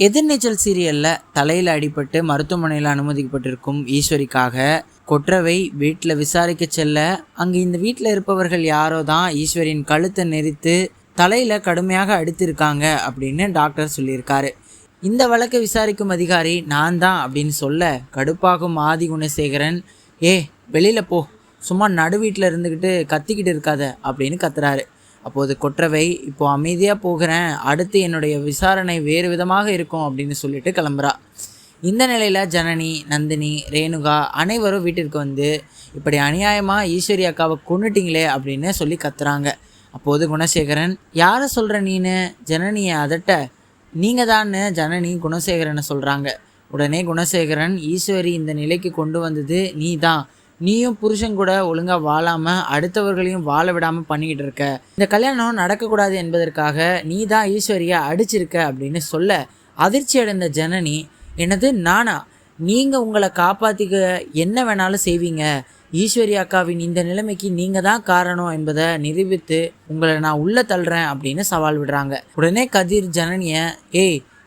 எதிர்நீச்சல் சீரியலில் தலையில் அடிபட்டு மருத்துவமனையில் அனுமதிக்கப்பட்டிருக்கும் ஈஸ்வரிக்காக கொற்றவை வீட்டில் விசாரிக்க செல்ல அங்கே இந்த வீட்டில் இருப்பவர்கள் யாரோ தான் ஈஸ்வரியின் கழுத்தை நெரித்து தலையில் கடுமையாக அடித்திருக்காங்க அப்படின்னு டாக்டர் சொல்லியிருக்காரு. இந்த வழக்கை விசாரிக்கும் அதிகாரி நான் தான் அப்படின்னு சொல்ல கடுப்பாகும் ஆதி குணசேகரன், வெளியில் போ, சும்மா நடு வீட்டில் இருந்துக்கிட்டு கத்திக்கிட்டு இருக்காத அப்படின்னு கத்துறாரு. அப்போது கொற்றவை, இப்போது அமைதியாக போகிறேன், அடுத்து என்னுடைய விசாரணை வேறு விதமாக இருக்கும் அப்படின்னு சொல்லிட்டு கிளம்புறா. இந்த நிலையில் ஜனனி, நந்தினி, ரேணுகா அனைவரும் வீட்டிற்கு வந்து இப்படி அநியாயமாக ஈஸ்வரி அக்காவை கொன்னுட்டிங்களே அப்படின்னு சொல்லி கத்துறாங்க. அப்போது குணசேகரன், யாரை சொல்கிற நீனு? ஜனனியை அதட்ட, நீங்கள் தான்னு ஜனனி குணசேகரனை சொல்கிறாங்க. உடனே குணசேகரன், ஈஸ்வரி இந்த நிலைக்கு கொண்டு வந்தது நீ தான், நீயும் புருஷன் கூட ஒழுங்காக வாழாமல் அடுத்தவர்களையும் வாழ விடாமல் பண்ணிக்கிட்டு இருக்க, இந்த கல்யாணம் நடக்கக்கூடாது என்பதற்காக நீ தான் ஈஸ்வரியை அடிச்சிருக்க அப்படின்னு சொல்ல அதிர்ச்சி அடைந்த ஜனனி, என்னது நானா? நீங்கள் உங்களை காப்பாற்றிக்க என்ன வேணாலும் செய்வீங்க, ஈஸ்வரி அக்காவின் இந்த நிலைமைக்கு நீங்கள் தான் காரணம் என்பதை நிரூபித்து உங்களை நான் உள்ளே தள்ளுறேன் அப்படின்னு சவால் விடுறாங்க. உடனே கதிர் ஜனனியை,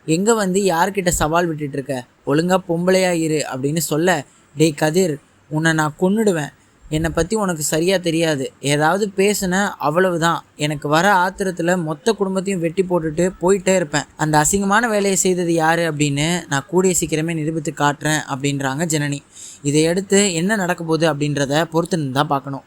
எங்கே வந்து யார்கிட்ட சவால் விட்டுட்டு இருக்க, ஒழுங்காக பொம்பளையா இரு அப்படின்னு சொல்ல, டேய் கதிர், உன்னை நான் கொன்னுடுவேன், என்னை பற்றி உனக்கு சரியாக தெரியாது, ஏதாவது பேசுன அவ்வளவுதான், எனக்கு வர ஆத்திரத்தில் மொத்த குடும்பத்தையும் வெட்டி போட்டுட்டு போயிட்டே இருப்பேன், அந்த அசிங்கமான வேலையை செய்தது யார் அப்படின்னு நான் கூடிய சீக்கிரமே நிரூபித்து காட்டுறேன் அப்படின்றாங்க ஜனனி. இதையடுத்து என்ன நடக்க போகுது அப்படின்றத பொறுத்து தான் பார்க்கணும்.